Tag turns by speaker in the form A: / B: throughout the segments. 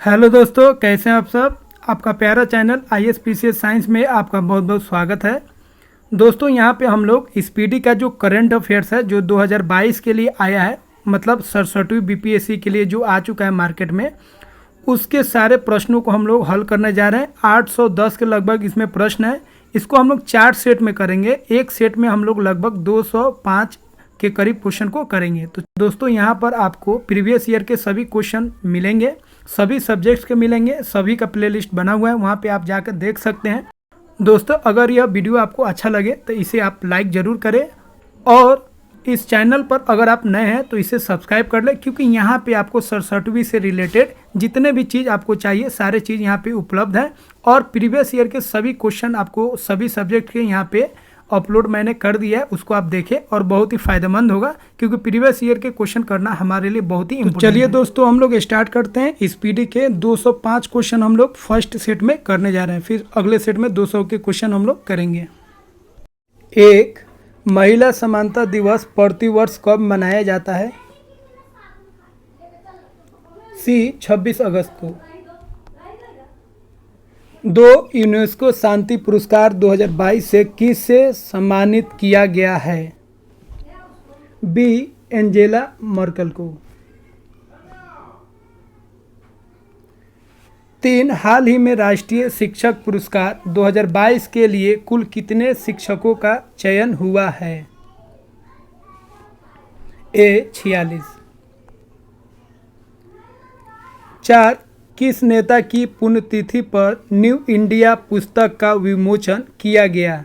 A: Hello दोस्तों, कैसे हैं आप सब। आपका प्यारा चैनल ISPCS साइंस में आपका बहुत बहुत स्वागत है। दोस्तों, यहाँ पे हम लोग स्पीडी का जो करंट अफेयर्स है जो 2022 के लिए आया है, मतलब 67वीं BPSC के लिए जो आ चुका है मार्केट में, उसके सारे प्रश्नों को हम लोग हल करने जा रहे हैं। 810 के लगभग इसमें प्रश्न है। इसको हम लोग 4 सेट में करेंगे। एक सेट में हम लोग लगभग 205 के करीब क्वेश्चन को करेंगे। तो दोस्तों, यहाँ पर आपको प्रीवियस ईयर के सभी क्वेश्चन मिलेंगे, सभी सब्जेक्ट्स के मिलेंगे। सभी का प्लेलिस्ट बना हुआ है, वहाँ पे आप जाकर देख सकते हैं। दोस्तों, अगर यह वीडियो आपको अच्छा लगे तो इसे आप लाइक ज़रूर करें, और इस चैनल पर अगर आप नए हैं तो इसे सब्सक्राइब कर लें, क्योंकि यहाँ पे आपको 67वीं से रिलेटेड जितने भी चीज़ आपको चाहिए सारे चीज़ यहाँ पे उपलब्ध है। और प्रीवियस ईयर के सभी क्वेश्चन आपको सभी सब्जेक्ट के यहाँ पे अपलोड मैंने कर दिया है, उसको आप देखें और बहुत ही फायदेमंद होगा, क्योंकि प्रीवियस ईयर के क्वेश्चन करना हमारे लिए बहुत ही इम्पोर्टेंट है। चलिए दोस्तों, हम लोग स्टार्ट करते हैं। स्पीडी के 205 क्वेश्चन हम लोग फर्स्ट सेट में करने जा रहे हैं, फिर अगले सेट में 200 के क्वेश्चन हम लोग करेंगे। एक, महिला समानता दिवस प्रतिवर्ष कब मनाया जाता है? सी, 26 अगस्त को। दो, यूनेस्को शांति पुरस्कार 2022 से किसे सम्मानित किया गया है? बी, एंजेला मर्केल को। 3, हाल ही में राष्ट्रीय शिक्षक पुरस्कार 2022 के लिए कुल कितने शिक्षकों का चयन हुआ है? ए, 46। 4, किस नेता की पुण्यतिथि पर न्यू इंडिया पुस्तक का विमोचन किया गया?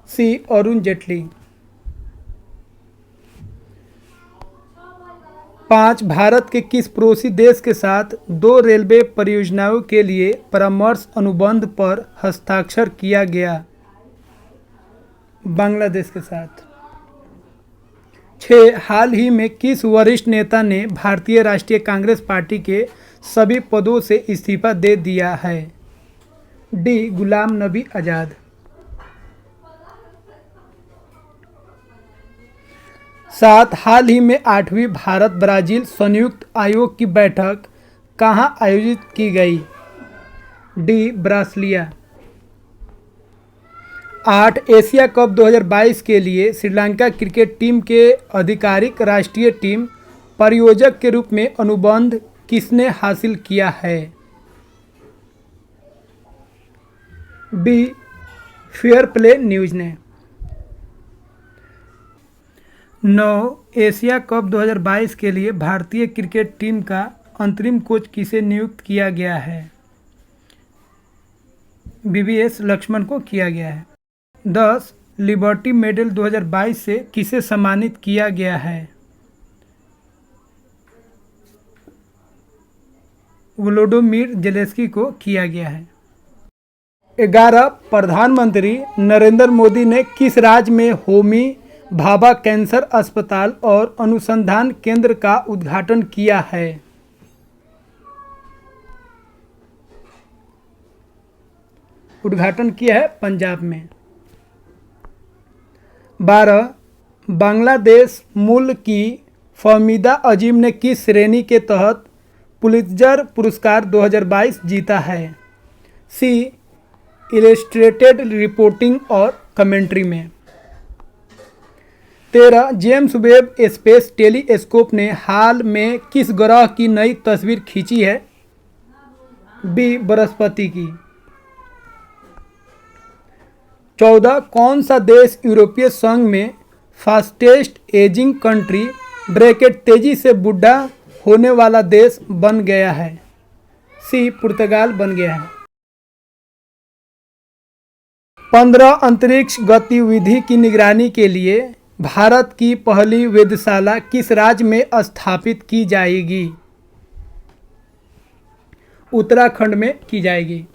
A: सी, अरुण जेटली। 5, भारत के किस पड़ोसी देश के साथ 2 रेलवे परियोजनाओं के लिए परामर्श अनुबंध पर हस्ताक्षर किया गया? बांग्लादेश के साथ। 6, हाल ही में किस वरिष्ठ नेता ने भारतीय राष्ट्रीय कांग्रेस पार्टी के सभी पदों से इस्तीफा दे दिया है? डी, गुलाम नबी आज़ाद। 7, हाल ही में 8वीं भारत ब्राज़ील संयुक्त आयोग की बैठक कहाँ आयोजित की गई? D, Brasilia. 8, एशिया कप 2022 के लिए श्रीलंका क्रिकेट टीम के आधिकारिक राष्ट्रीय टीम प्रायोजक के रूप में अनुबंध किसने हासिल किया है? बी, फेयर प्ले न्यूज़ ने। 9, एशिया कप 2022 के लिए भारतीय क्रिकेट टीम का अंतरिम कोच किसे नियुक्त किया गया है? VVS लक्ष्मण को किया गया है। 10, लिबर्टी मेडल 2022 से किसे सम्मानित किया गया है? वोलोडोमिर जेलेंस्की को किया गया है। 11, प्रधानमंत्री नरेंद्र मोदी ने किस राज्य में होमी भाभा कैंसर अस्पताल और अनुसंधान केंद्र का उद्घाटन किया है? उद्घाटन किया है पंजाब में। 12, बांग्लादेश मूल की फहमीदा अजीम ने किस श्रेणी के तहत पुलित्जर पुरस्कार 2022 जीता है? सी, इलस्ट्रेटेड रिपोर्टिंग और कमेंट्री में। 13, जेम्स वेब स्पेस टेलीस्कोप ने हाल में किस ग्रह की नई तस्वीर खींची है? बी, बृहस्पति की। 14, कौन सा देश यूरोपीय संघ में फास्टेस्ट एजिंग कंट्री ब्रैकेट तेजी से बूढ़ा होने वाला देश बन गया है? सी, पुर्तगाल बन गया है। 15, अंतरिक्ष गतिविधि की निगरानी के लिए भारत की पहली वेधशाला किस राज्य में स्थापित की जाएगी? उत्तराखंड में की जाएगी।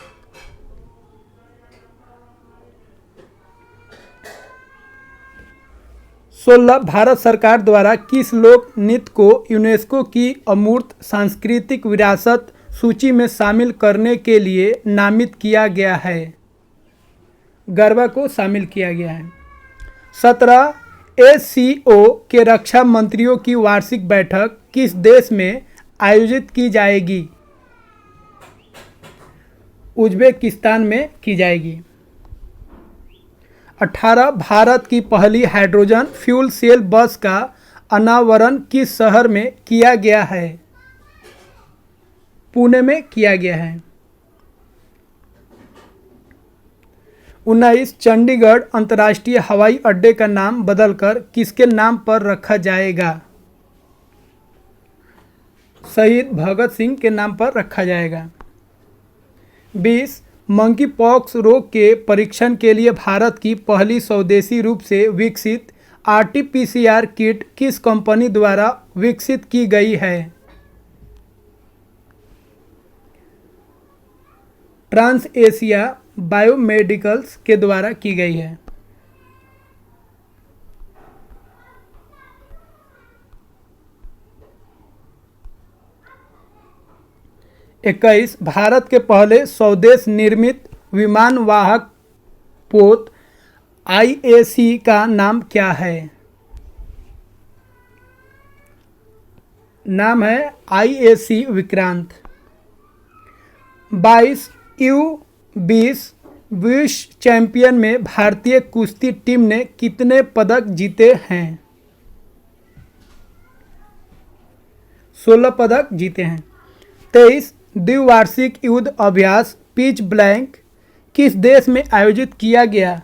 A: 16, भारत सरकार द्वारा किस लोक नृत्य को यूनेस्को की अमूर्त सांस्कृतिक विरासत सूची में शामिल करने के लिए नामित किया गया है? गरबा को शामिल किया गया है। 17, एससीओ के रक्षा मंत्रियों की वार्षिक बैठक किस देश में आयोजित की जाएगी? उज्बेकिस्तान में की जाएगी। 18 भारत की पहली हाइड्रोजन फ्यूल सेल बस का अनावरण किस शहर में किया गया है? पुणे में किया गया है। 19 चंडीगढ़ अंतर्राष्ट्रीय हवाई अड्डे का नाम बदलकर किसके नाम पर रखा जाएगा? शहीद भगत सिंह के नाम पर रखा जाएगा। 20 मंकी पॉक्स रोग के परीक्षण के लिए भारत की पहली स्वदेशी रूप से विकसित आरटी-पीसीआर किट किस कंपनी द्वारा विकसित की गई है? ट्रांस एशिया बायोमेडिकल्स के द्वारा की गई है। 21 भारत के पहले स्वदेश निर्मित विमान वाहक पोत आईएसी का नाम क्या है? नाम है आईएसी विक्रांत। 22 U20 विश्व चैंपियन में भारतीय कुश्ती टीम ने कितने पदक जीते हैं? 16 पदक जीते हैं। 23 द्विवार्षिक युद्ध अभ्यास पिच ब्लैंक किस देश में आयोजित किया गया?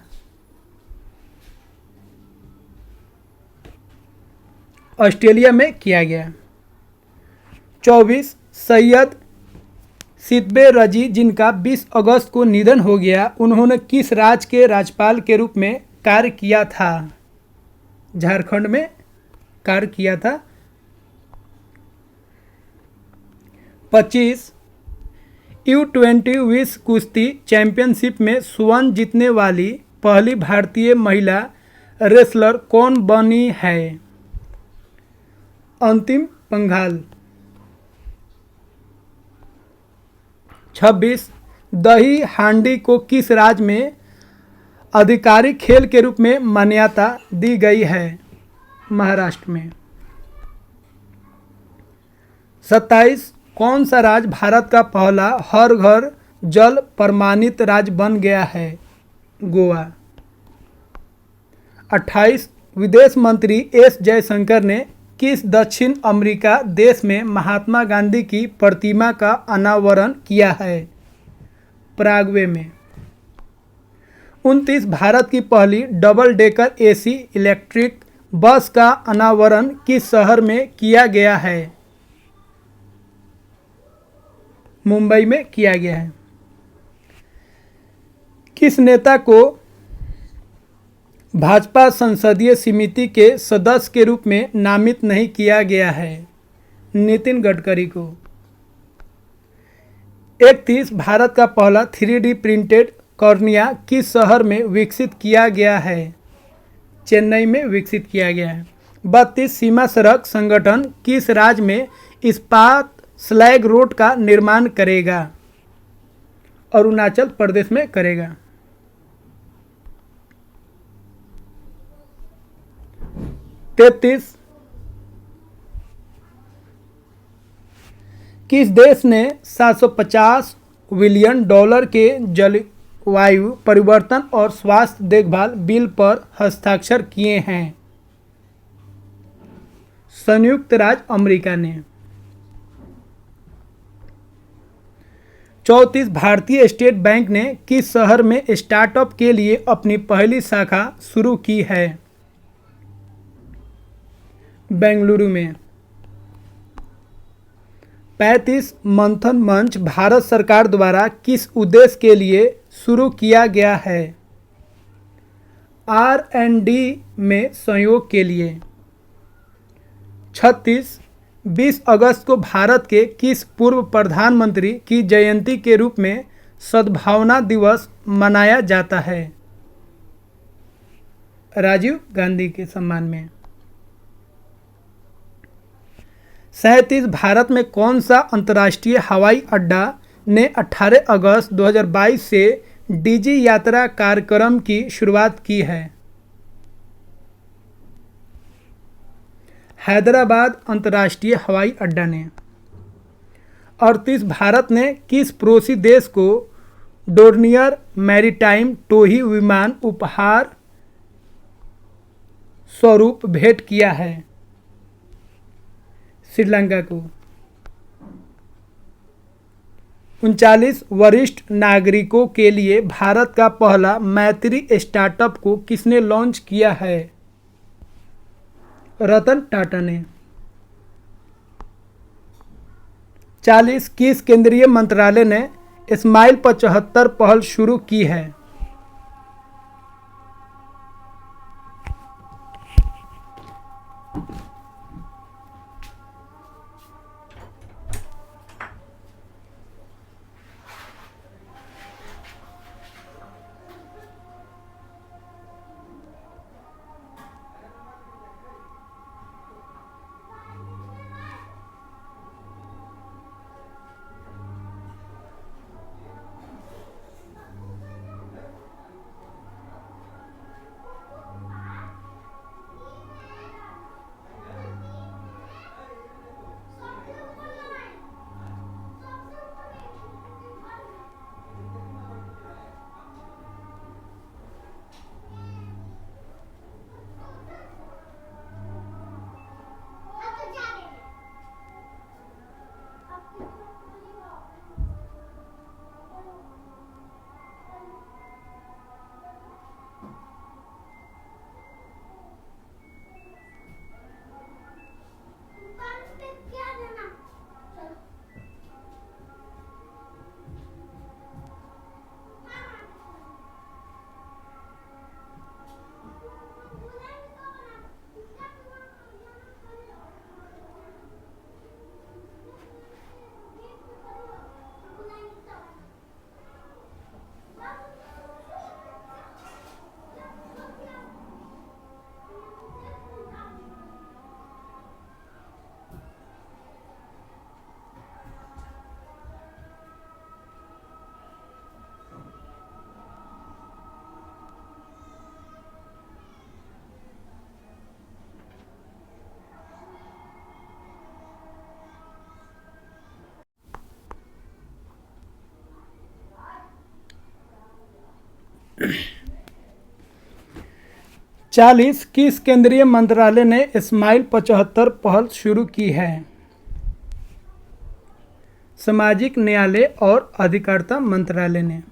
A: ऑस्ट्रेलिया में किया गया। 24 सैयद सिद्बे रजी जिनका 20 अगस्त को निधन हो गया, उन्होंने किस राज्य के राज्यपाल के रूप में कार्य किया था? झारखंड में कार्य किया था। 25 U20 विश्व कुश्ती चैंपियनशिप में स्वर्ण जीतने वाली पहली भारतीय महिला रेसलर कौन बनी है? अंतिम पंघाल। 26 दही हांडी को किस राज्य में आधिकारिक खेल के रूप में मान्यता दी गई है? महाराष्ट्र में। 27 कौन सा राज्य भारत का पहला हर घर जल प्रमाणित राज्य बन गया है? गोवा। 28 विदेश मंत्री एस जयशंकर ने किस दक्षिण अमेरिका देश में महात्मा गांधी की प्रतिमा का अनावरण किया है? पराग्वे में। 29 भारत की पहली double decker AC electric bus का अनावरण किस शहर में किया गया है? मुंबई में किया गया है। किस नेता को भाजपा संसदीय समिति के सदस्य के रूप में नामित नहीं किया गया है? नितिन गडकरी को। 31 भारत का पहला 3D प्रिंटेड कॉर्निया किस शहर में विकसित किया गया है? चेन्नई में विकसित किया गया है। 32 सीमा सड़क संगठन किस राज्य में इस्पात स्लैग रोड का निर्माण करेगा? अरुणाचल प्रदेश में करेगा। 33 किस देश ने $750 बिलियन के जलवायु परिवर्तन और स्वास्थ्य देखभाल बिल पर हस्ताक्षर किए हैं? संयुक्त राज्य अमेरिका ने। 34 भारतीय स्टेट बैंक ने किस शहर में स्टार्टअप के लिए अपनी पहली शाखा शुरू की है? बेंगलुरु में। 35 मंथन मंच भारत सरकार द्वारा किस उद्देश्य के लिए शुरू किया गया है? R&D में सहयोग के लिए। 36 20 अगस्त को भारत के किस पूर्व प्रधानमंत्री की जयंती के रूप में सद्भावना दिवस मनाया जाता है? राजीव गांधी के सम्मान में। 37 भारत में कौन सा अंतर्राष्ट्रीय हवाई अड्डा ने 18 अगस्त 2022 से डिजी यात्रा कार्यक्रम की शुरुआत की है? हैदराबाद अंतर्राष्ट्रीय हवाई अड्डा ने। 38 भारत ने किस पड़ोसी देश को डोर्नियर मैरीटाइम टोही विमान उपहार स्वरूप भेंट किया है? श्रीलंका को। 39 वरिष्ठ नागरिकों के लिए भारत का पहला मैत्री स्टार्टअप को किसने लॉन्च किया है? रतन टाटा ने। 40 किस केंद्रीय मंत्रालय ने स्माइल 75 पहल शुरू की है? चालीस किस केंद्रीय मंत्रालय ने स्माइल 75 पहल शुरू की है? सामाजिक न्याय और अधिकारिता मंत्रालय ने।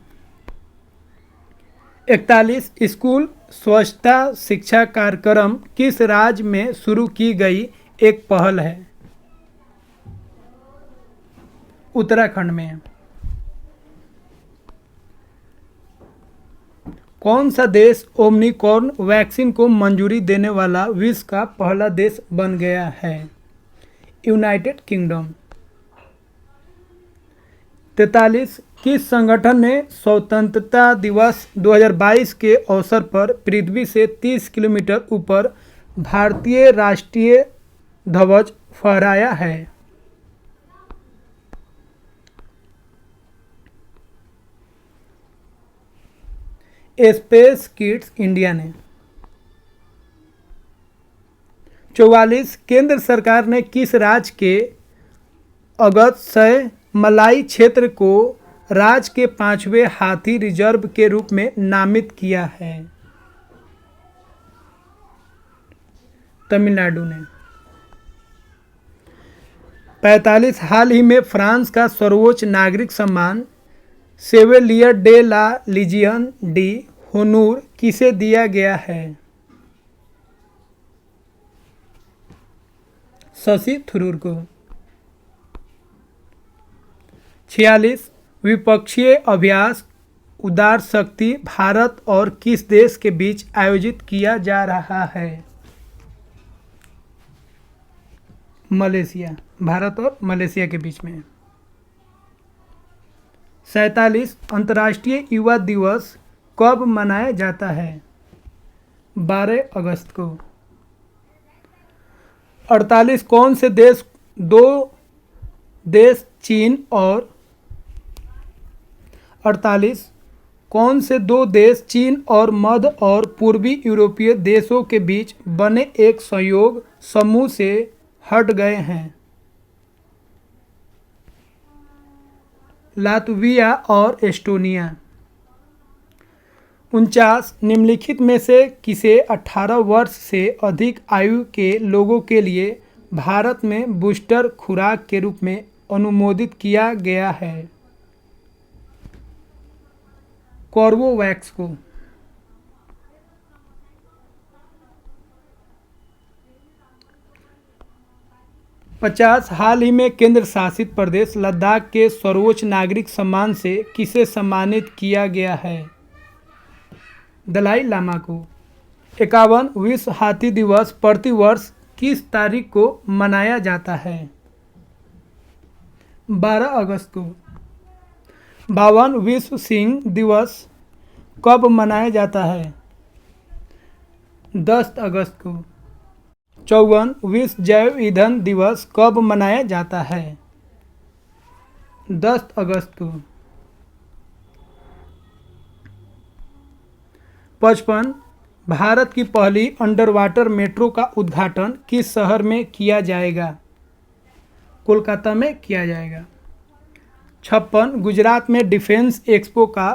A: 41 स्कूल स्वच्छता शिक्षा कार्यक्रम किस राज्य में शुरू की गई एक पहल है? उत्तराखंड में। कौन सा देश ओमनिकॉर्न वैक्सीन को मंजूरी देने वाला विश्व का पहला देश बन गया है? United kingdom. 43 किस संगठन ने स्वतंत्रता दिवस 2022 के अवसर पर पृथ्वी से 30 किलोमीटर ऊपर भारतीय राष्ट्रीय ध्वज फहराया है? स्पेस किड्स इंडिया ने। 44 केंद्र सरकार ने किस राज्य के अगस्त्य मलाई क्षेत्र को राज्य के 5वें हाथी रिजर्व के रूप में नामित किया है? तमिलनाडु ने। 45 हाल ही में फ्रांस का सर्वोच्च नागरिक सम्मान शेवलियर डे ला लीजियन डी होनूर किसे दिया गया है? शशि थरूर को। 46 विपक्षीय अभ्यास उदार शक्ति भारत और किस देश के बीच आयोजित किया जा रहा है? मलेशिया। भारत और मलेशिया के बीच में। 47 अंतर्राष्ट्रीय युवा दिवस कब मनाया जाता है? 12 अगस्त को। 48 कौन से देश दो देश चीन और 48 कौन से दो देश चीन और मध्य और पूर्वी यूरोपीय देशों के बीच बने एक सहयोग समूह से हट गए हैं? लातविया और एस्टोनिया। 49 निम्नलिखित में से किसे 18 वर्ष से अधिक आयु के लोगों के लिए भारत में बूस्टर खुराक के रूप में अनुमोदित किया गया है? कॉर्बोवैक्स को। 50 हाल ही में केंद्र शासित प्रदेश लद्दाख के सर्वोच्च नागरिक सम्मान से किसे सम्मानित किया गया है? दलाई लामा को। 51 विश्व हाथी दिवस प्रतिवर्ष किस तारीख को मनाया जाता है? 12 अगस्त को। 52 विश्व सिंह दिवस कब मनाया जाता है? 10 अगस्त को। 54 विश्व जैव ईंधन दिवस कब मनाया जाता है? 10 अगस्त को। 55 भारत की पहली अंडर वाटर मेट्रो का उद्घाटन किस शहर में किया जाएगा? कोलकाता में किया जाएगा। 56 गुजरात में डिफेंस एक्सपो का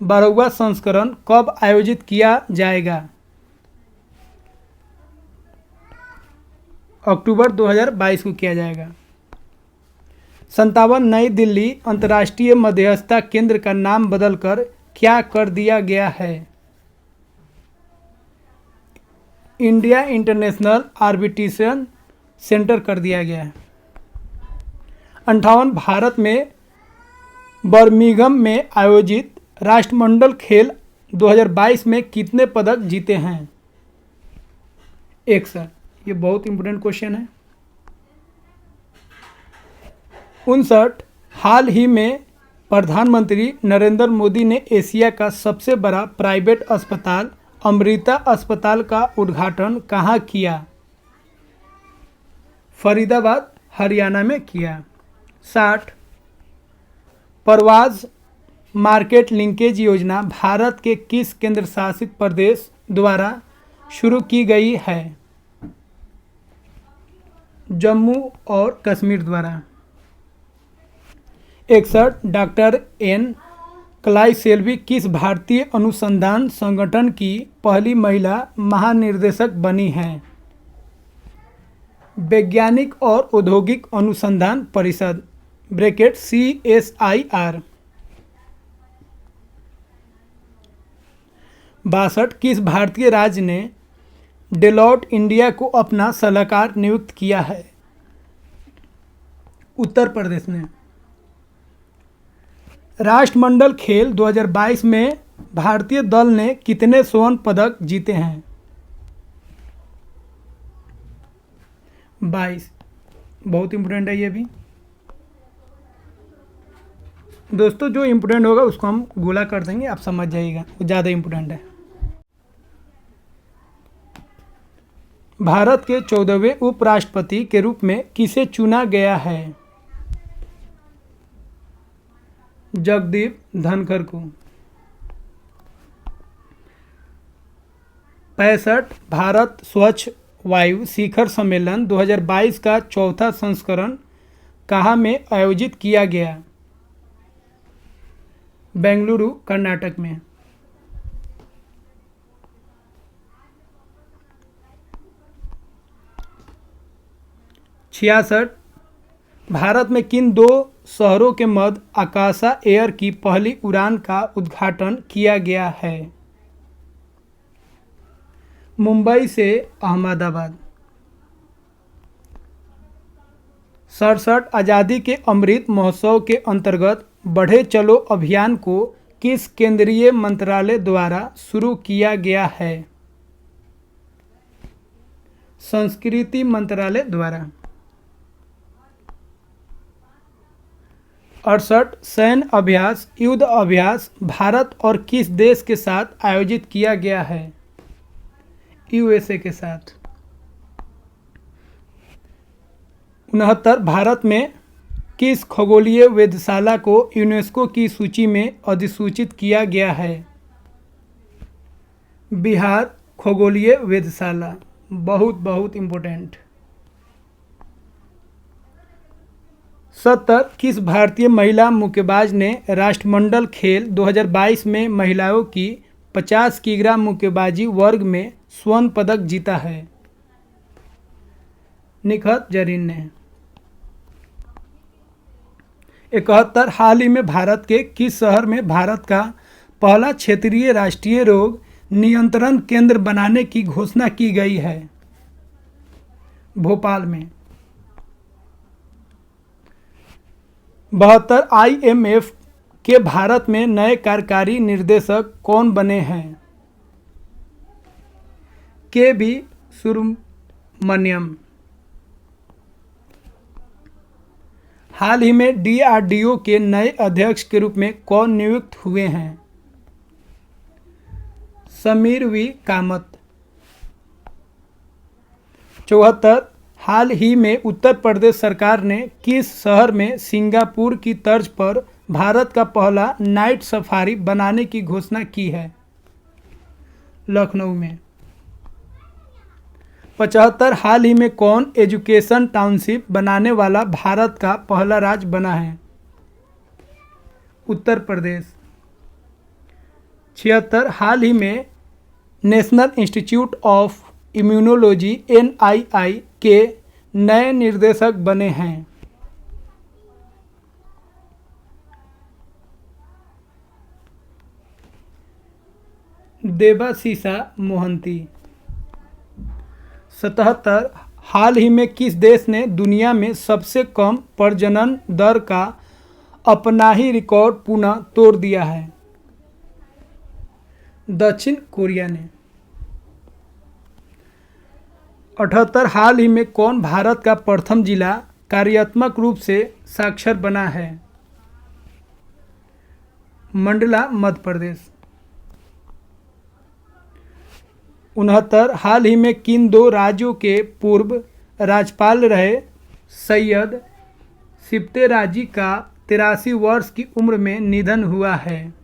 A: 12वां संस्करण कब आयोजित किया जाएगा? अक्टूबर 2022 को किया जाएगा। 57 नई दिल्ली अंतर्राष्ट्रीय मध्यस्थता केंद्र का नाम बदलकर क्या कर दिया गया है? इंडिया इंटरनेशनल आर्बिट्रेशन सेंटर कर दिया गया है। 58 भारत में बर्मिंघम में आयोजित राष्ट्रमंडल खेल 2022 में कितने पदक जीते हैं? 61। ये बहुत इंपॉर्टेंट क्वेश्चन है। 59 हाल ही में प्रधानमंत्री नरेंद्र मोदी ने एशिया का सबसे बड़ा प्राइवेट अस्पताल अमृता अस्पताल का उद्घाटन कहाँ किया? फरीदाबाद हरियाणा में किया। 60 परवाज मार्केट लिंकेज योजना भारत के किस केंद्र शासित प्रदेश द्वारा शुरू की गई है? जम्मू और कश्मीर द्वारा। 61 डॉक्टर एन क्लाइसेल्वी किस भारतीय अनुसंधान संगठन की पहली महिला महानिर्देशक बनी हैं? वैज्ञानिक और औद्योगिक अनुसंधान परिषद ब्रैकेट CSIR। 62 किस भारतीय राज्य ने डेलॉट इंडिया को अपना सलाहकार नियुक्त किया है? उत्तर प्रदेश ने। राष्ट्रमंडल खेल 2022 में भारतीय दल ने कितने स्वर्ण पदक जीते हैं? 22। बहुत इंपॉर्टेंट है ये भी दोस्तों। जो इंपॉर्टेंट होगा उसको हम गोला कर देंगे, आप समझ जाइएगा, वो ज़्यादा इंपॉर्टेंट है। भारत के 14वें उपराष्ट्रपति के रूप में किसे चुना गया है? जगदीप धनखड़ को। 65 भारत स्वच्छ वायु शिखर सम्मेलन 2022 का चौथा संस्करण कहाँ में आयोजित किया गया? बेंगलुरु कर्नाटक में। 66 भारत में किन दो शहरों के मध्य आकाशा एयर की पहली उड़ान का उद्घाटन किया गया है? मुंबई से अहमदाबाद। 67 आज़ादी के अमृत महोत्सव के अंतर्गत बढ़े चलो अभियान को किस केंद्रीय मंत्रालय द्वारा शुरू किया गया है? संस्कृति मंत्रालय द्वारा। 68 सैन्य अभ्यास युद्ध अभ्यास भारत और किस देश के साथ आयोजित किया गया है? USA के साथ। 69 भारत में किस खगोलीय वेधशाला को यूनेस्को की सूची में अधिसूचित किया गया है? बिहार खगोलीय वेधशाला। बहुत बहुत इम्पोर्टेंट। 70 किस भारतीय महिला मुक्केबाज ने राष्ट्रमंडल खेल 2022 में महिलाओं की 50 किग्रा मुक्केबाजी वर्ग में स्वर्ण पदक जीता है? निखत जरीन ने। 71 हाल ही में भारत के किस शहर में भारत का पहला क्षेत्रीय राष्ट्रीय रोग नियंत्रण केंद्र बनाने की घोषणा की गई है? भोपाल में। 72 IMF के भारत में नए कार्यकारी निर्देशक कौन बने हैं? KV सुब्रमण्यम। हाल ही में DRDO के नए अध्यक्ष के रूप में कौन नियुक्त हुए हैं? समीर वी कामत। 74 हाल ही में उत्तर प्रदेश सरकार ने किस शहर में सिंगापुर की तर्ज पर भारत का पहला नाइट सफारी बनाने की घोषणा की है? लखनऊ में। 75 हाल ही में कौन एजुकेशन टाउनशिप बनाने वाला भारत का पहला राज्य बना है? उत्तर प्रदेश। 76 हाल ही में national institute of immunology NII के नए निर्देशक बने हैं? देबाशीषा मोहंती। 77 हाल ही में किस देश ने दुनिया में सबसे कम प्रजनन दर का अपना ही रिकॉर्ड पुनः तोड़ दिया है? दक्षिण कोरिया ने। 78 हाल ही में कौन भारत का प्रथम जिला कार्यात्मक रूप से साक्षर बना है? मंडला मध्य प्रदेश। 69 हाल ही में किन दो राज्यों के पूर्व राज्यपाल रहे सैयद सिप्ते का 83 वर्ष की उम्र में निधन हुआ है?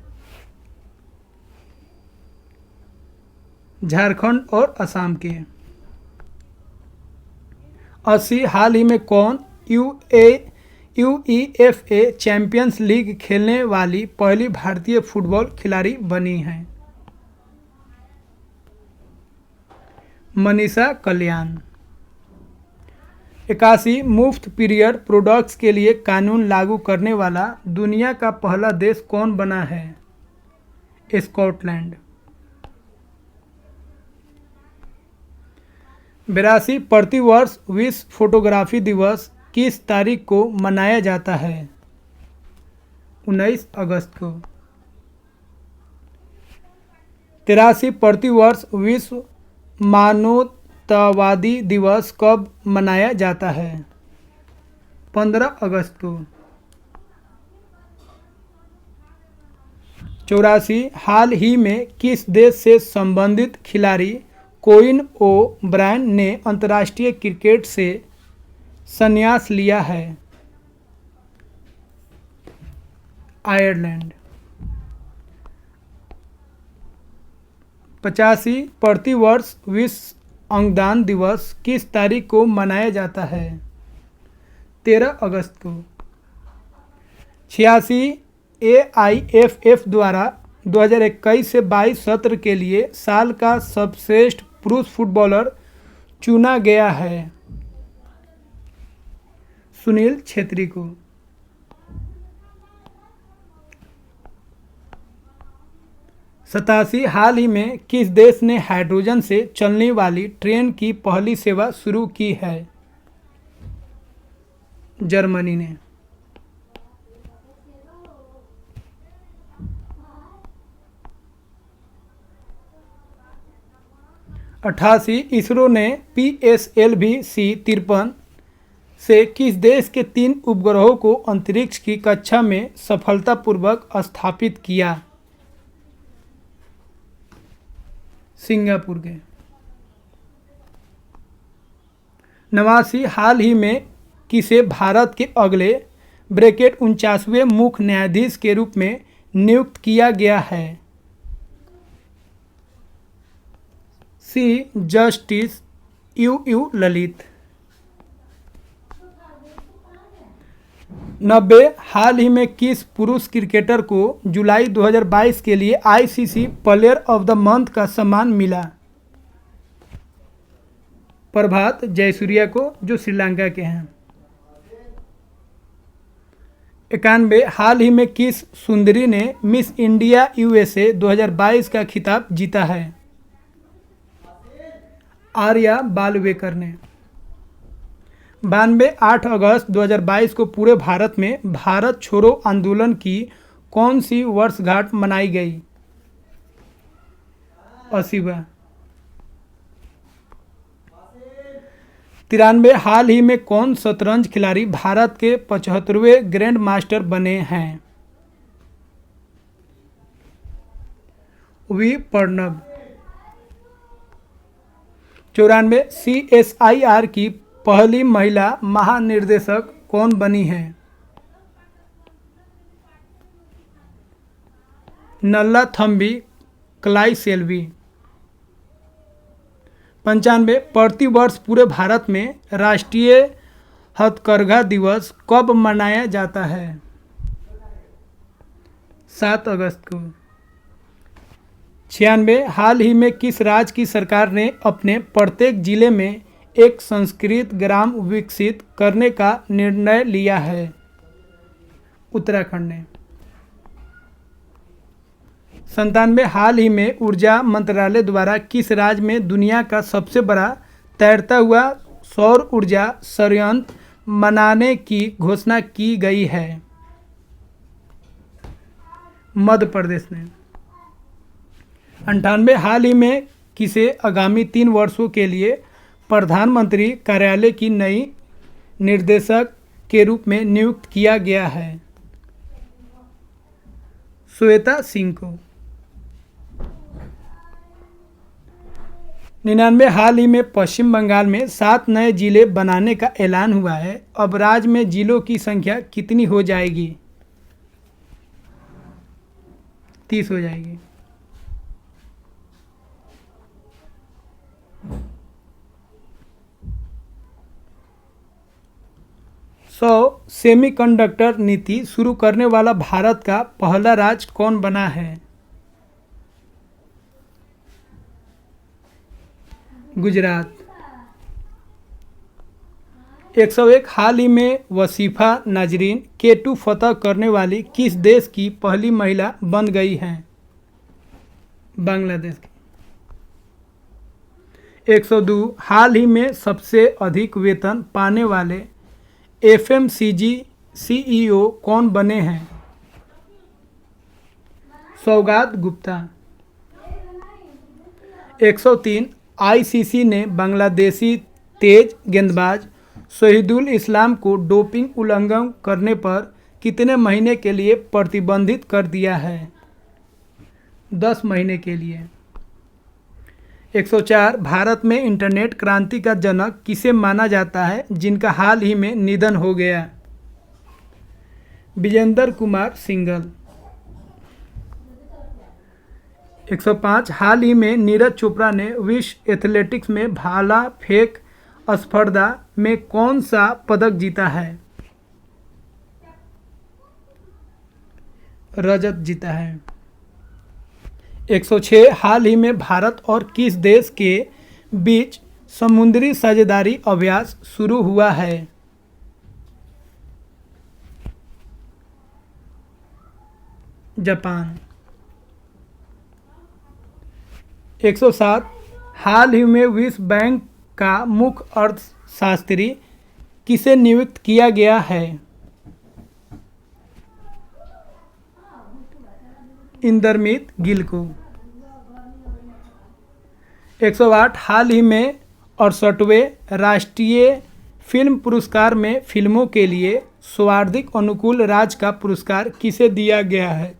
A: झारखंड और असम के। 80 हाल ही में कौन UEFA चैंपियंस लीग खेलने वाली पहली भारतीय फुटबॉल खिलाड़ी बनी है? मनीषा कल्याण। 81 मुफ्त पीरियड प्रोडक्ट्स के लिए कानून लागू करने वाला दुनिया का पहला देश कौन बना है? स्कॉटलैंड। 82 प्रतिवर्ष विश्व फोटोग्राफी दिवस किस तारीख को मनाया जाता है? 19 अगस्त को। 83 प्रतिवर्ष विश्व मानवतावादी दिवस कब मनाया जाता है? 15 अगस्त को। 84 हाल ही में किस देश से संबंधित खिलाड़ी कोइन ओब्रायन ने अंतर्राष्ट्रीय क्रिकेट से संन्यास लिया है? आयरलैंड। 85 प्रतिवर्ष विश्व अंगदान दिवस किस तारीख को मनाया जाता है? 13 अगस्त को। 86 AIFF द्वारा 2021 से 22 सत्र के लिए साल का सर्वश्रेष्ठ पुरुष फुटबॉलर चुना गया है? सुनील छेत्री को। 87 हाल ही में किस देश ने हाइड्रोजन से चलने वाली ट्रेन की पहली सेवा शुरू की है? जर्मनी ने। 88 इसरो ने PSLV-C-53 से किस देश के 3 उपग्रहों को अंतरिक्ष की कक्षा में सफलतापूर्वक स्थापित किया? सिंगापुर के। 89 हाल ही में किसे भारत के अगले 49वें मुख्य न्यायाधीश के रूप में नियुक्त किया गया है? C justice UU Lalit. 90 हाल ही में किस पुरुष क्रिकेटर को जुलाई 2022 के लिए ICC player of the month का सम्मान मिला? प्रभात जयसूर्या को, जो श्रीलंका के हैं। 91 हाल ही में किस सुंदरी ने मिस इंडिया यूएसए 2022 का खिताब जीता है? आर्या बालवेकर ने। 92 8 अगस्त 2022 को पूरे भारत में भारत छोड़ो आंदोलन की कौन सी वर्षगांठ मनाई गई? 80वां। 93 हाल ही में कौन शतरंज खिलाड़ी भारत के 75वें ग्रैंड मास्टर बने हैं? वी प्रणब। 94 CSIR की पहली महिला महानिर्देशक कौन बनी है? नल्ला थम्बी क्लाइसेल्वी। 95 प्रतिवर्ष पूरे भारत में राष्ट्रीय हथकरघा दिवस कब मनाया जाता है? 7 अगस्त को। 96 हाल ही में किस राज्य की सरकार ने अपने प्रत्येक जिले में एक संस्कृत ग्राम विकसित करने का निर्णय लिया है? उत्तराखंड ने। 97 हाल ही में ऊर्जा मंत्रालय द्वारा किस राज्य में दुनिया का सबसे बड़ा तैरता हुआ सौर ऊर्जा संयंत्र बनाने की घोषणा की गई है? मध्य प्रदेश ने। 98 हाल ही में किसे आगामी 3 वर्षों के लिए प्रधानमंत्री कार्यालय की नई निर्देशक के रूप में नियुक्त किया गया है? श्वेता सिंह को। 99 हाल ही में पश्चिम बंगाल में 7 नए जिले बनाने का ऐलान हुआ है। अब राज्य में जिलों की संख्या कितनी हो जाएगी? 30 हो जाएगी। 100 सेमीकंडक्टर नीति शुरू करने वाला भारत का पहला राज्य कौन बना है? गुजरात। 101 हाल ही में वसीफा नाजरीन K2 फतह करने वाली किस देश की पहली महिला बन गई हैं? बांग्लादेश की। 102 हाल ही में सबसे अधिक वेतन पाने वाले FMCG CEO कौन बने हैं? सौगात गुप्ता। 103 ICC ने बांग्लादेशी तेज गेंदबाज शहीदुल इस्लाम को डोपिंग उल्लंघन करने पर कितने महीने के लिए प्रतिबंधित कर दिया है? 10 महीने के लिए। 104 भारत में इंटरनेट क्रांति का जनक किसे माना जाता है जिनका हाल ही में निधन हो गया? विजेंद्र कुमार सिंघल। 105 हाल ही में नीरज चोपड़ा ने विश्व एथलेटिक्स में भाला फेंक स्पर्धा में कौन सा पदक जीता है? रजत जीता है। 106 हाल ही में भारत और किस देश के बीच समुद्री साझेदारी अभ्यास शुरू हुआ है? जापान। 107 हाल ही में विश्व बैंक का मुख्य अर्थशास्त्री किसे नियुक्त किया गया है? इंदरमीत गिल को। 108 हाल ही में 68वें राष्ट्रीय फिल्म पुरस्कार में फिल्मों के लिए सर्वाधिक अनुकूल राज्य का पुरस्कार किसे दिया गया है?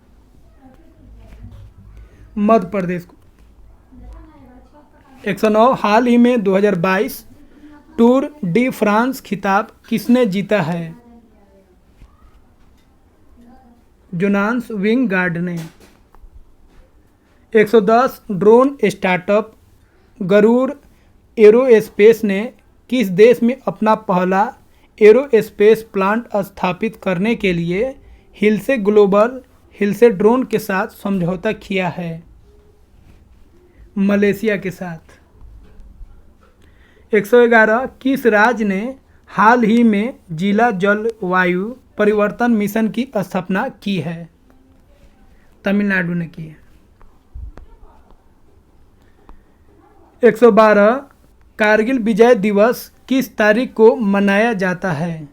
A: मध्य प्रदेश को। 109 हाल ही में 2022 टूर डी फ्रांस खिताब किसने जीता है? जोनास विंगगार्ड ने। 110 ड्रोन स्टार्टअप गरुड़ एरोस्पेस ने किस देश में अपना पहला एरोस्पेस प्लांट स्थापित करने के लिए हिल से ड्रोन के साथ समझौता किया है। मलेशिया के साथ। 111 किस राज्य ने हाल ही में जिला जलवायु परिवर्तन मिशन की स्थापना की है? तमिलनाडु ने की है। 112 कारगिल विजय दिवस किस तारीख को मनाया जाता है?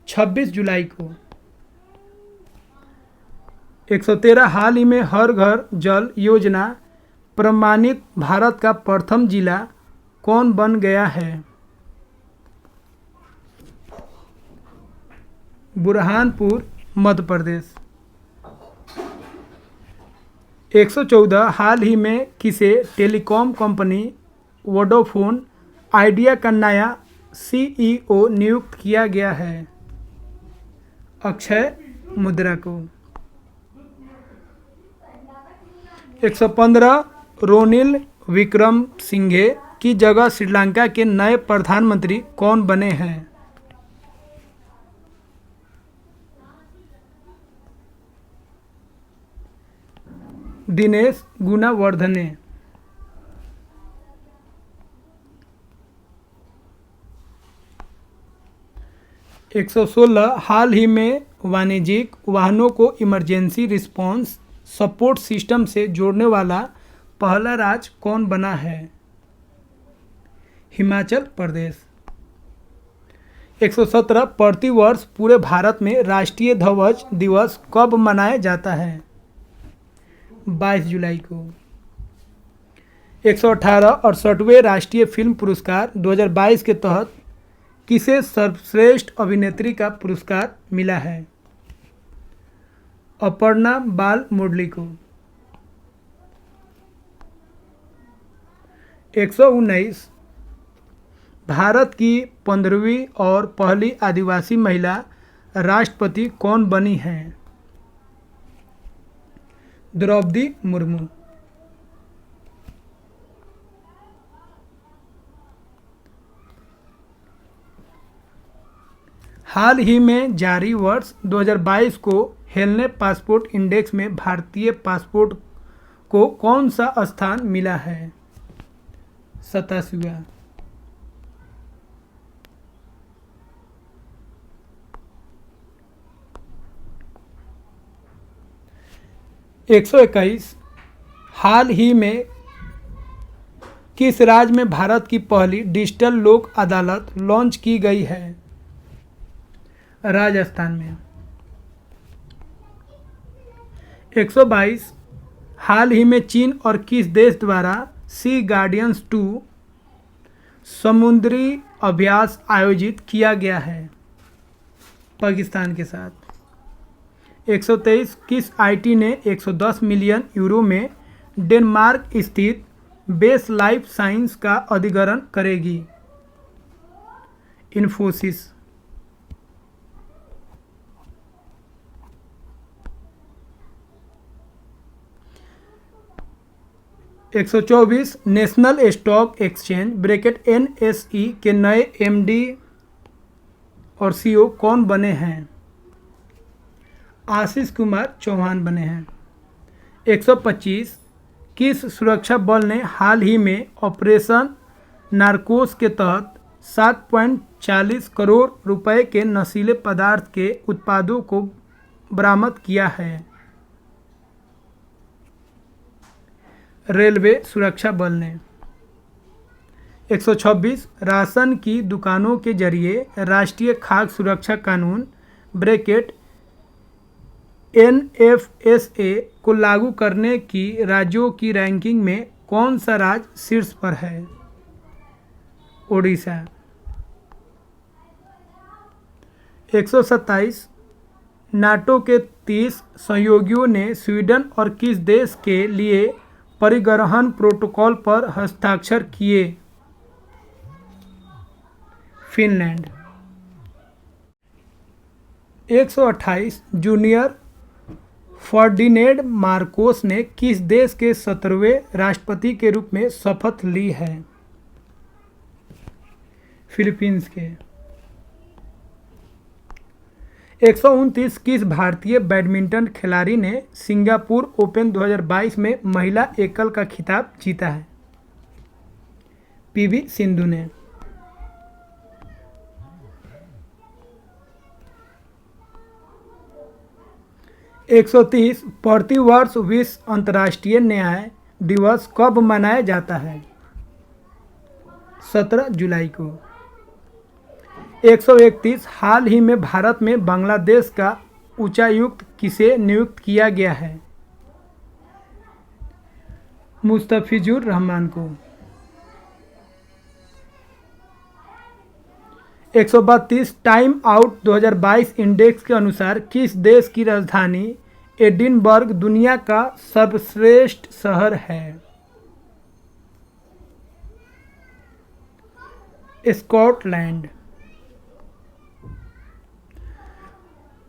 A: 26 जुलाई को। 113 हाल ही में हर घर जल योजना प्रमाणित भारत का प्रथम जिला कौन बन गया है? बुरहानपुर, मध्य प्रदेश। 114 हाल ही में किसे टेलीकॉम कंपनी वोडाफोन आइडिया का नया सीईओ नियुक्त किया गया है? अक्षय मुद्रा को। 115 रोनिल विक्रमसिंघे की जगह श्रीलंका के नए प्रधानमंत्री कौन बने हैं? दिनेश गुणवर्धने। 116 हाल ही में वाणिज्यिक वाहनों को इमरजेंसी रिस्पांस सपोर्ट सिस्टम से जोड़ने वाला पहला राज्य कौन बना है? हिमाचल प्रदेश। 117 प्रतिवर्ष पूरे भारत में राष्ट्रीय ध्वज दिवस कब मनाया जाता है? 22 जुलाई को। 118 68वें राष्ट्रीय फिल्म पुरस्कार 2022 के तहत किसे सर्वश्रेष्ठ अभिनेत्री का पुरस्कार मिला है? अपर्णा बाल-मुरली को। 119 भारत की 15वीं और पहली आदिवासी महिला राष्ट्रपति कौन बनी हैं? द्रौपदी मुर्मू। हाल ही में जारी वर्ष 2022 को हेलने पासपोर्ट इंडेक्स में भारतीय पासपोर्ट को कौन सा स्थान मिला है? 87वां। 121 हाल ही में किस राज्य में भारत की पहली डिजिटल लोक अदालत लॉन्च की गई है? राजस्थान में। 122 हाल ही में चीन और किस देश द्वारा सी गार्डियंस 2 समुद्री अभ्यास आयोजित किया गया है? पाकिस्तान के साथ। 123 किस आईटी ने 110 मिलियन यूरो में डेनमार्क स्थित बेस लाइफ साइंस का अधिग्रहण करेगी? Infosys. 124 national stock exchange bracket NSE के नए MD और CEO कौन बने हैं? आशीष कुमार चौहान बने हैं। 125 किस सुरक्षा बल ने हाल ही में ऑपरेशन नारकोस के तहत 7.40 करोड़ रुपए के नशीले पदार्थ के उत्पादों को बरामद किया है? रेलवे सुरक्षा बल ने। 126 राशन की दुकानों के जरिए राष्ट्रीय खाद्य सुरक्षा कानून ब्रैकेट NFSA को लागू करने की राज्यों की रैंकिंग में कौन सा राज्य शीर्ष पर है? ओडिशा। 127 नाटो के 30 सहयोगियों ने स्वीडन और किस देश के लिए परिवहन प्रोटोकॉल पर हस्ताक्षर किए? फिनलैंड। 128 जूनियर फर्डिनेंड मार्कोस ने किस देश के 17वें राष्ट्रपति के रूप में शपथ ली है? फिलीपींस के। 129 किस भारतीय बैडमिंटन खिलाड़ी ने सिंगापुर ओपन 2022 में महिला एकल का खिताब जीता है? पीवी सिंधु ने। 130 प्रतिवर्ष विश्व अंतर्राष्ट्रीय न्याय दिवस कब मनाया जाता है? 17 जुलाई को। 131 हाल ही में भारत में बांग्लादेश का उच्चायुक्त किसे नियुक्त किया गया है? मुस्तफिजुर रहमान को। 132 टाइम आउट 2022 इंडेक्स के अनुसार किस देश की राजधानी एडिनबर्ग दुनिया का सर्वश्रेष्ठ शहर है? स्कॉटलैंड।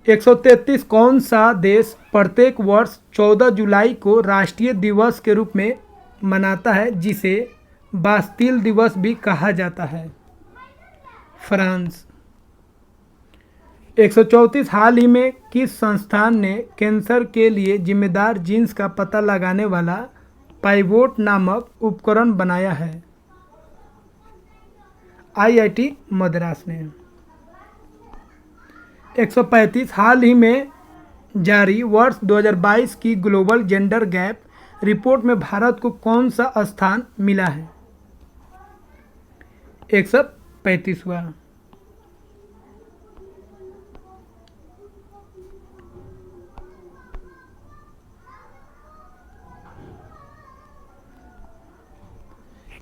A: 133 कौन सा देश प्रत्येक वर्ष 14 जुलाई को राष्ट्रीय दिवस के रूप में मनाता है, जिसे बास्तिल दिवस भी कहा जाता है? फ्रांस। 134 हाल ही में किस संस्थान ने कैंसर के लिए जिम्मेदार जीन्स का पता लगाने वाला पाइवोट नामक उपकरण बनाया है? आईआईटी मद्रास ने। 135 हाल ही में जारी वर्ष 2022 की ग्लोबल जेंडर गैप रिपोर्ट में भारत को कौन सा स्थान मिला है? 135वां।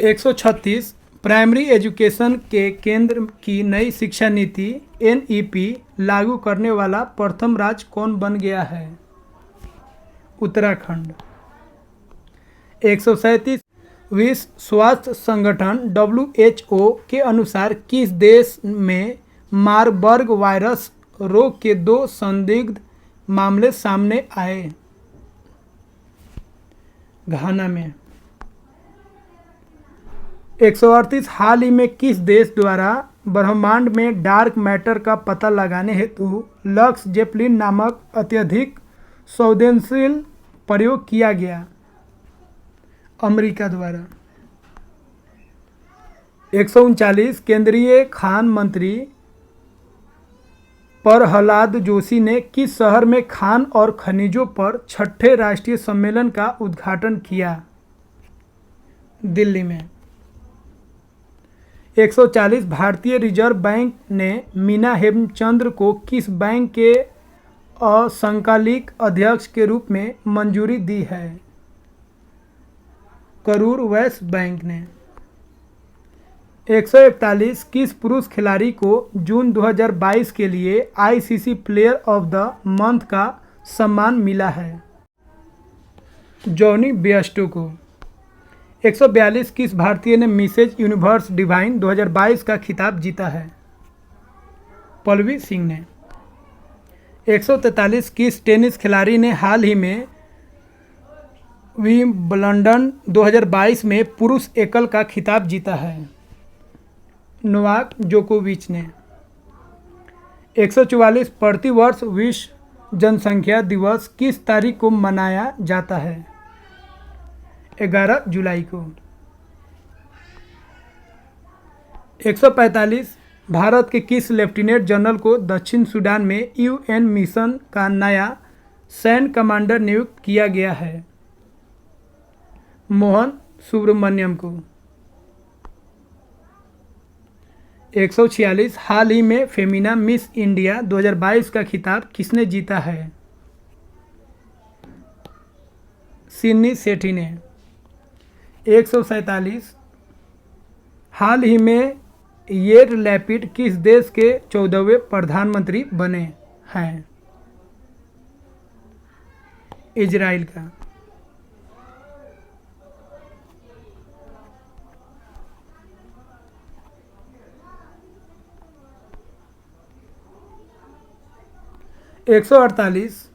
A: 136 प्राइमरी एजुकेशन के केंद्र की नई शिक्षा नीति एनईपी लागू करने वाला प्रथम राज्य कौन बन गया है? उत्तराखंड। 137 विश्व स्वास्थ्य संगठन WHO के अनुसार किस देश में मारबर्ग वायरस रोग के 2 संदिग्ध मामले सामने आए? घाना में। 138 हाल ही में किस देश द्वारा ब्रह्मांड में डार्क मैटर का पता लगाने हेतु लक्स जेपलिन नामक अत्यधिक संवेदनशील प्रयोग किया गया? अमेरिका द्वारा। 139 केंद्रीय खान मंत्री प्रहलाद जोशी ने किस शहर में खान और खनिजों पर 6ठे राष्ट्रीय सम्मेलन का उद्घाटन किया? दिल्ली में। 140 भारतीय रिजर्व बैंक ने मीना हेमचंद्र को किस बैंक के असंकालिक अध्यक्ष के रूप में मंजूरी दी है? करूर वैश्य बैंक ने। 141 किस पुरुष खिलाड़ी को जून 2022 के लिए ICC player of the month का सम्मान मिला है? जॉनी बेयस्टो को। 142 किस भारतीय ने मिसेज यूनिवर्स डिवाइन 2022 का खिताब जीता है? पल्लवी सिंह ने। 143 किस टेनिस खिलाड़ी ने हाल ही में विंबलडन 2022 में पुरुष एकल का खिताब जीता है? नोवाक जोकोविच ने। 144 प्रतिवर्ष विश्व जनसंख्या दिवस किस तारीख को मनाया जाता है? 11 जुलाई को। 145 भारत के किस लेफ्टिनेंट जनरल को दक्षिण सूडान में यूएन मिशन का नया सैन्य कमांडर नियुक्त किया गया है? मोहन सुब्रमण्यम को। 146 हाल ही में फेमिना मिस इंडिया 2022 का खिताब किसने जीता है? सिन्नी सेठी ने। 147 हाल ही में येर लैपिड किस देश के 14वें प्रधानमंत्री बने हैं? इजराइल का। 148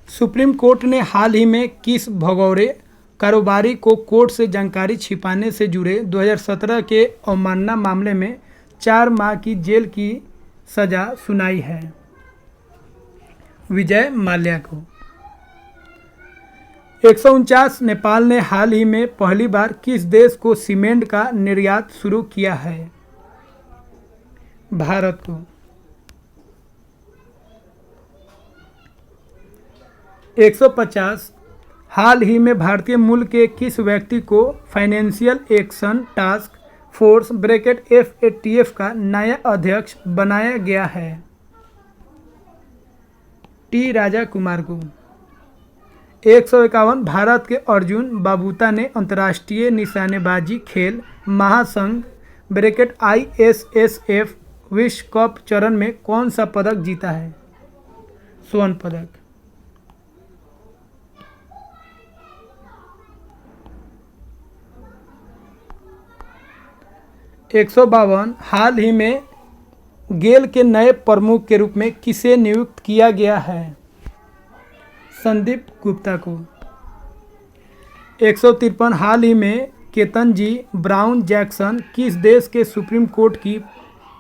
A: सुप्रीम कोर्ट ने हाल ही में किस भगोड़े कारोबारी को कोर्ट से जानकारी छिपाने से जुड़े 2017 के अवमानना मामले में 4 माह की जेल की सजा सुनाई है? विजय माल्या को। 149 नेपाल ने हाल ही में पहली बार किस देश को सीमेंट का निर्यात शुरू किया है? भारत को। 150 हाल ही में भारतीय मूल के किस व्यक्ति को financial action task force (FATF) का नया अध्यक्ष बनाया गया है? टी राजा कुमार को। 151 भारत के अर्जुन बाबूता ने अंतर्राष्ट्रीय निशानेबाजी खेल महासंघ (ISSF) विश्व कप चरण में कौन सा पदक जीता है? स्वर्ण पदक। 152 हाल ही में गेल के नए प्रमुख के रूप में किसे नियुक्त किया गया है? संदीप गुप्ता को। 153 हाल ही में केतन जी ब्राउन जैक्सन किस देश के सुप्रीम कोर्ट की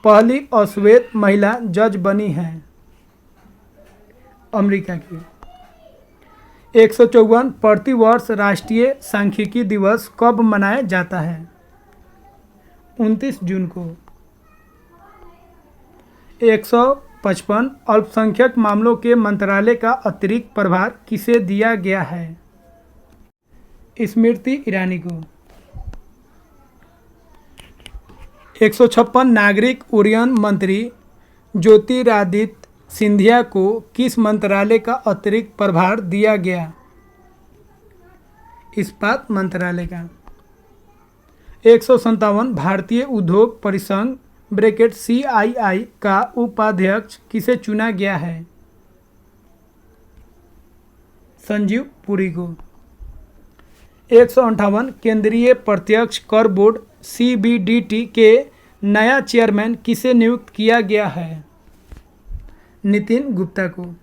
A: पहली अश्वेत महिला जज बनी हैं? अमेरिका की। 154 प्रतिवर्ष राष्ट्रीय सांख्यिकी दिवस कब मनाया जाता है? 29 जून को। 155 अल्पसंख्यक मामलों के मंत्रालय का अतिरिक्त प्रभार किसे दिया गया है? स्मृति ईरानी को। 156 नागरिक उड्डयन मंत्री ज्योतिरादित्य सिंधिया को किस मंत्रालय का अतिरिक्त प्रभार दिया गया? इस्पात मंत्रालय का। 157 भारतीय उद्योग परिसंघ (CII) का उपाध्यक्ष किसे चुना गया है? संजीव पुरी को। 158 केंद्रीय प्रत्यक्ष कर बोर्ड (CBDT) के नया चेयरमैन किसे नियुक्त किया गया है? नितिन गुप्ता को।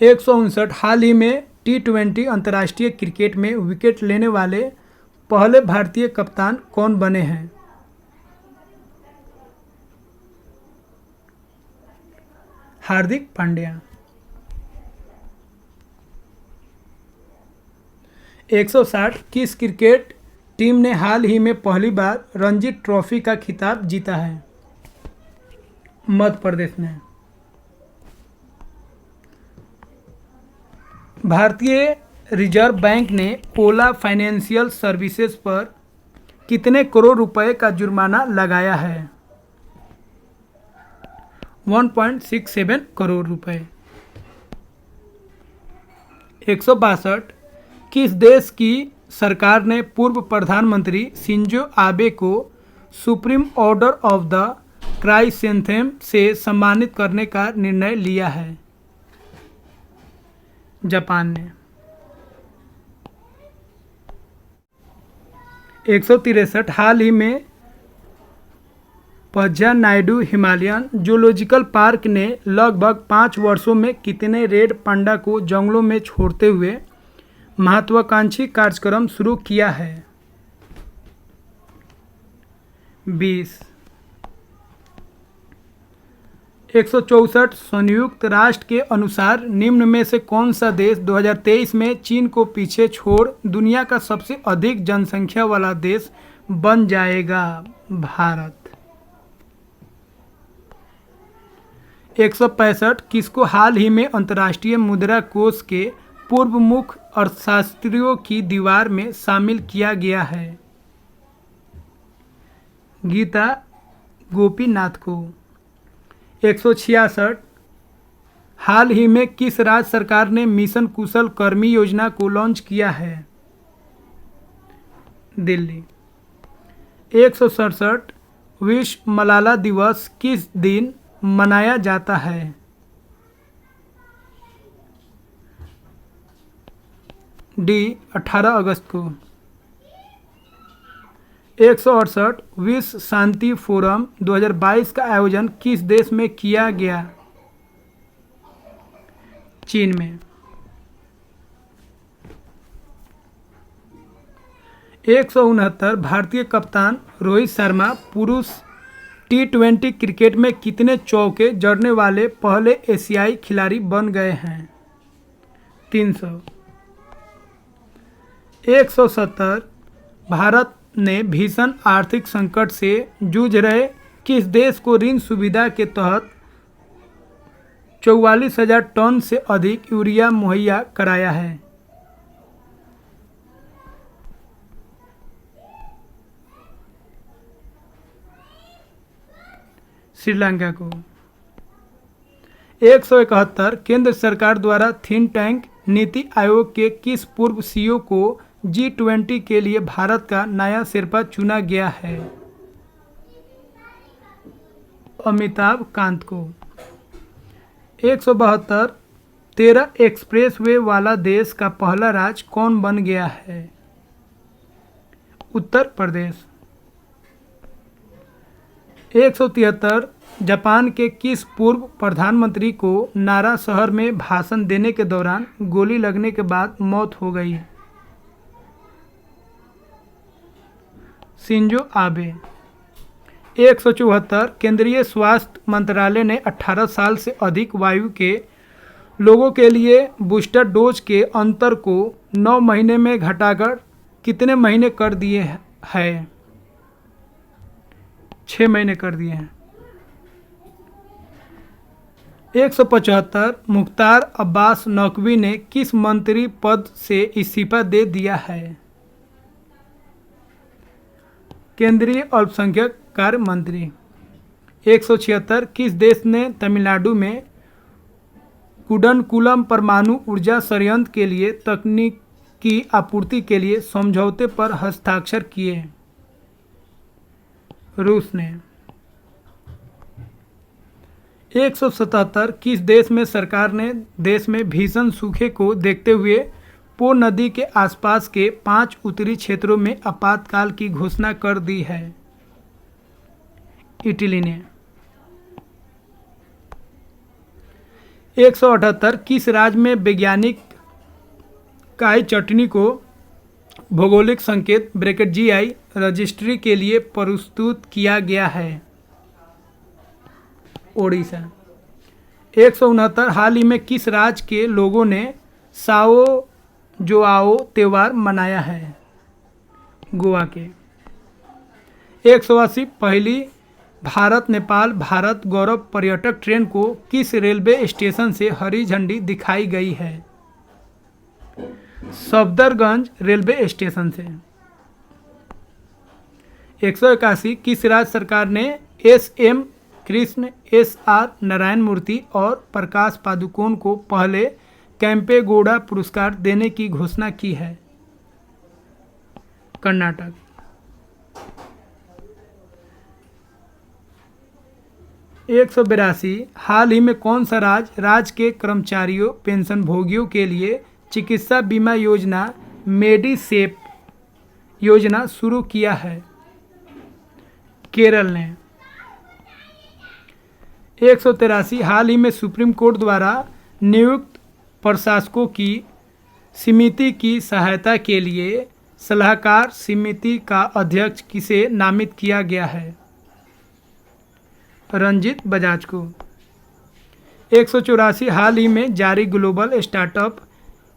A: 159 हाल ही में T20 अंतर्राष्ट्रीय क्रिकेट में विकेट लेने वाले पहले भारतीय कप्तान कौन बने हैं? हार्दिक पांड्या। 160 किस क्रिकेट टीम ने हाल ही में पहली बार रणजी ट्रॉफी का खिताब जीता है? मध्य प्रदेश ने। भारतीय रिजर्व बैंक ने ओला फाइनेंशियल सर्विसेज पर कितने करोड़ रुपए का जुर्माना लगाया है? 1.67 करोड़ रुपए। 162 किस देश की सरकार ने पूर्व प्रधानमंत्री शिंजो आबे को सुप्रीम ऑर्डर ऑफ द क्राइसेंथेम से सम्मानित करने का निर्णय लिया है? जापान ने। 163 हाल ही में पज्जा नायडू हिमालयन जूलॉजिकल पार्क ने लगभग 5 वर्षों में कितने रेड पांडा को जंगलों में छोड़ते हुए महत्वाकांक्षी कार्यक्रम शुरू किया है? 20। 164 संयुक्त राष्ट्र के अनुसार निम्न में से कौन सा देश 2023 में चीन को पीछे छोड़ दुनिया का सबसे अधिक जनसंख्या वाला देश बन जाएगा? भारत। 165 किसको हाल ही में अंतर्राष्ट्रीय मुद्रा कोष के पूर्व मुख्य अर्थशास्त्रियों की दीवार में शामिल किया गया है? गीता गोपीनाथ को। 166 हाल ही में किस राज्य सरकार ने मिशन कुशल कर्मी योजना को लॉन्च किया है? दिल्ली। 167 विश्व मलाला दिवस किस दिन मनाया जाता है? डी 18 अगस्त को। 168 विश्व शांति फोरम 2022 का आयोजन किस देश में किया गया? चीन में। 169 भारतीय कप्तान रोहित शर्मा पुरुष T20 क्रिकेट में कितने चौके जड़ने वाले पहले एशियाई खिलाड़ी बन गए हैं? 300। 170 भारत ने भीषण आर्थिक संकट से जूझ रहे किस देश को ऋण सुविधा के तहत 44,000 टन से अधिक यूरिया मुहैया कराया है? श्रीलंका को। 171 केंद्र सरकार द्वारा थिंक टैंक नीति आयोग के किस पूर्व सीईओ को G20 के लिए भारत का नया शेरपा चुना गया है? अमिताभ कांत को। 172 13 एक्सप्रेसवे वाला देश का पहला राज्य कौन बन गया है? उत्तर प्रदेश। 173 जापान के किस पूर्व प्रधानमंत्री को नारा शहर में भाषण देने के दौरान गोली लगने के बाद मौत हो गई? Shinzo Abe. 174 केंद्रीय स्वास्थ्य मंत्रालय ने 18 साल से अधिक आयु के लोगों के लिए बूस्टर डोज के अंतर को 9 महीने में घटाकर कितने महीने कर दिए हैं? 6 महीने कर दिए हैं। 175 मुख्तार अब्बास नकवी ने किस मंत्री पद से इस्तीफा दे दिया है? केंद्रीय अल्पसंख्यक कार्य मंत्री। 176 किस देश ने तमिलनाडु में कुडनकुलम परमाणु ऊर्जा संयंत्र के लिए तकनीकी आपूर्ति के लिए समझौते पर हस्ताक्षर किए? रूस ने। 177 किस देश में सरकार ने देश में भीषण सूखे को देखते हुए पो नदी के आसपास के 5 उत्तरी क्षेत्रों में आपातकाल की घोषणा कर दी है? इटली ने। 178 किस राज्य में वैज्ञानिक काई चटनी को भौगोलिक संकेत (GI) रजिस्ट्री के लिए प्रस्तुत किया गया है? ओडिशा। 169 हाल ही में किस राज्य के लोगों ने साओ जोआओ त्योहार मनाया है? गोवा के। 180 पहली भारत नेपाल भारत गौरव पर्यटक ट्रेन को किस रेलवे स्टेशन से हरी झंडी दिखाई गई है? सफदरगंज रेलवे स्टेशन से। 181 किस राज्य सरकार ने SM कृष्ण SR नारायण मूर्ति और प्रकाश पादुकोण को पहले कैंपेगौड़ा पुरस्कार देने की घोषणा की है? कर्नाटक। 182 हाल ही में कौन सा राज्य के कर्मचारियों पेंशनभोगियों के लिए चिकित्सा बीमा योजना मेडिसेप योजना शुरू किया है? केरल ने। 183 हाल ही में सुप्रीम कोर्ट द्वारा नियुक्त प्रशासकों की समिति की सहायता के लिए सलाहकार समिति का अध्यक्ष किसे नामित किया गया है? रंजीत बजाज को। 184 हाल ही में जारी global startup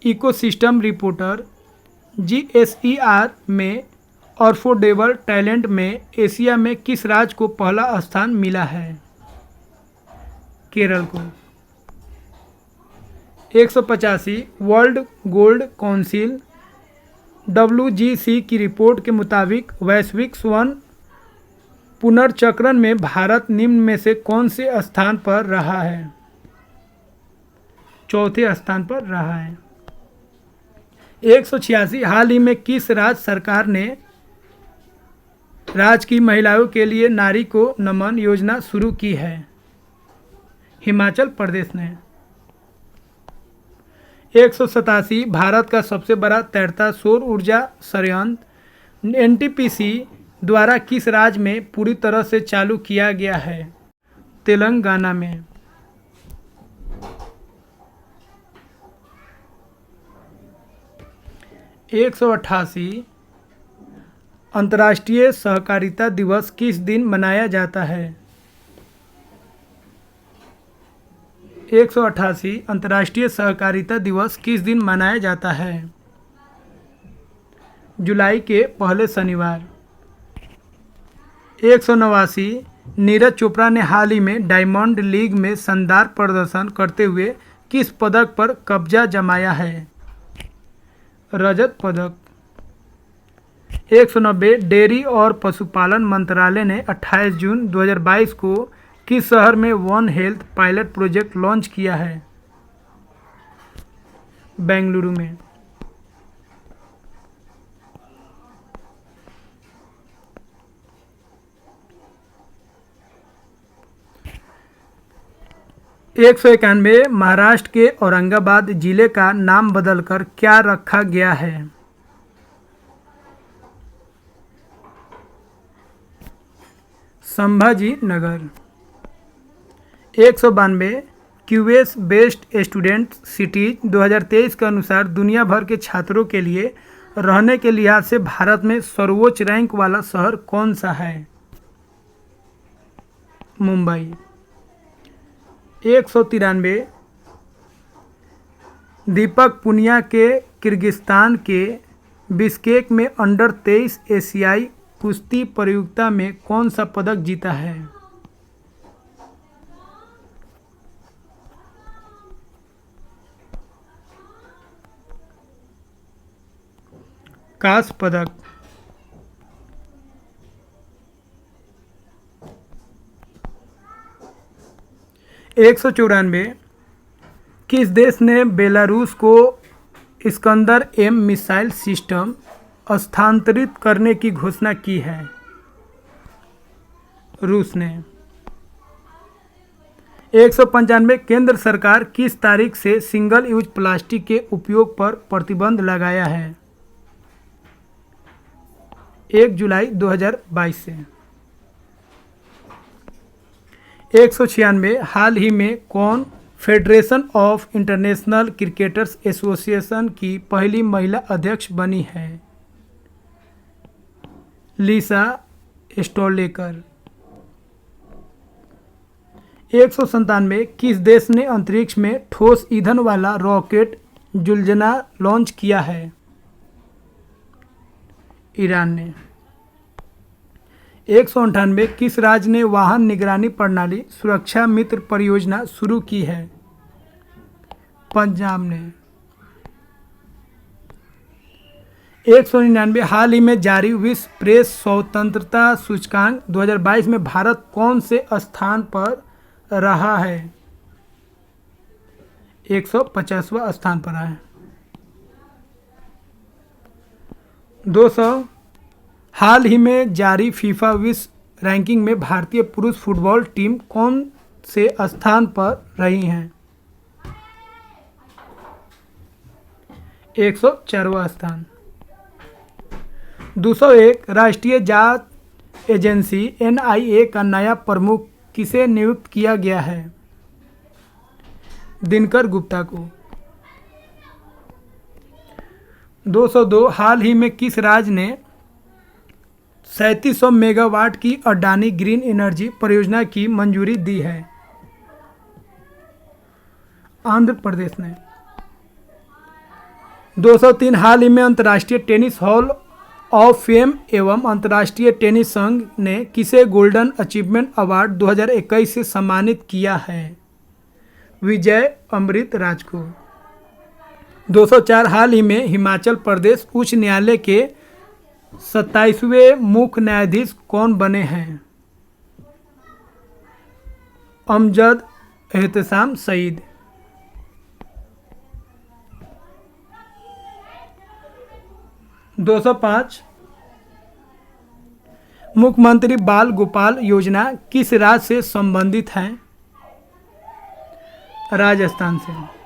A: ecosystem reporter GSER में अफोर्डेबल टैलेंट में एशिया में किस राज्य को पहला स्थान मिला है? केरल को। 185 वर्ल्ड गोल्ड काउंसिल WGC की रिपोर्ट के मुताबिक वैश्विक स्वर्ण पुनर्चक्रण में भारत निम्न में से कौन से स्थान पर रहा है? चौथे स्थान पर रहा है। 186 हाल ही में किस राज्य सरकार ने राज्य की महिलाओं के लिए नारी को नमन योजना शुरू की है? हिमाचल प्रदेश ने। 187 भारत का सबसे बड़ा तैरता सौर ऊर्जा संयंत्र NTPC द्वारा किस राज्य में पूरी तरह से चालू किया गया है? तेलंगाना में। 188 अंतर्राष्ट्रीय सहकारिता दिवस किस दिन मनाया जाता है? 188 अंतर्राष्ट्रीय सहकारिता दिवस किस दिन मनाया जाता है? जुलाई के पहले शनिवार। 189 नीरज चोपड़ा ने हाल ही में डायमंड लीग में शानदार प्रदर्शन करते हुए किस पदक पर कब्जा जमाया है? रजत पदक। 190 डेयरी और पशुपालन मंत्रालय ने 28 जून 2022 को किस शहर में one health pilot project launch किया है? बेंगलुरु में। 191 महाराष्ट्र के औरंगाबाद जिले का नाम बदलकर क्या रखा गया है? Sambhaji Nagar. 192 QS best student cities 2023 के अनुसार दुनिया भर के छात्रों के लिए रहने के लिहाज से भारत में सर्वोच्च रैंक वाला शहर कौन सा है? मुंबई। 193 दीपक पुनिया के किर्गिस्तान के बिश्केक में अंडर 23 एशियाई कुश्ती प्रतियोगिता में कौन सा पदक जीता है? कांस्य पदक। 194 किस देश ने बेलारूस को इस्कंदर एम मिसाइल सिस्टम स्थानांतरित करने की घोषणा की है? रूस ने। 195 केंद्र सरकार किस तारीख से सिंगल यूज प्लास्टिक के उपयोग पर प्रतिबंध लगाया है? 1 जुलाई 2022 से। 196 हाल ही में कौन federation of international cricketers association की पहली महिला अध्यक्ष बनी है? लिसा स्टोलेकर। 197 किस देश ने अंतरिक्ष में ठोस ईंधन वाला रॉकेट जुलजना लॉन्च किया है? ईरान ने। 198 किस राज्य ने वाहन निगरानी प्रणाली सुरक्षा मित्र परियोजना शुरू की है? पंजाब ने। 199 हाल ही में जारी विश्व प्रेस स्वतंत्रता सूचकांक 2022 में भारत कौन से स्थान पर रहा है? 150वां स्थान पर है। 200 हाल ही में जारी फीफा विश्व रैंकिंग में भारतीय पुरुष फुटबॉल टीम कौन से स्थान पर रही हैं? 104वां स्थान। 201 राष्ट्रीय जांच एजेंसी एनआईए का नया प्रमुख किसे नियुक्त किया गया है? दिनकर गुप्ता को। 202 हाल ही में किस राज्य ने 3700 मेगावाट की अडानी ग्रीन एनर्जी परियोजना की मंजूरी दी है? आंध्र प्रदेश ने। 203 हाल ही में अंतर्राष्ट्रीय टेनिस हॉल ऑफ फेम एवं अंतर्राष्ट्रीय टेनिस संघ ने किसे गोल्डन अचीवमेंट अवार्ड 2021 से सम्मानित किया है? विजय अमृत राज को। 204 हाल ही में हिमाचल प्रदेश उच्च न्यायालय के 27वें मुख्य न्यायाधीश कौन बने हैं? अमजद एहतसाम सईद। 205 मुख्यमंत्री बाल गोपाल योजना किस राज्य से संबंधित है? राजस्थान से।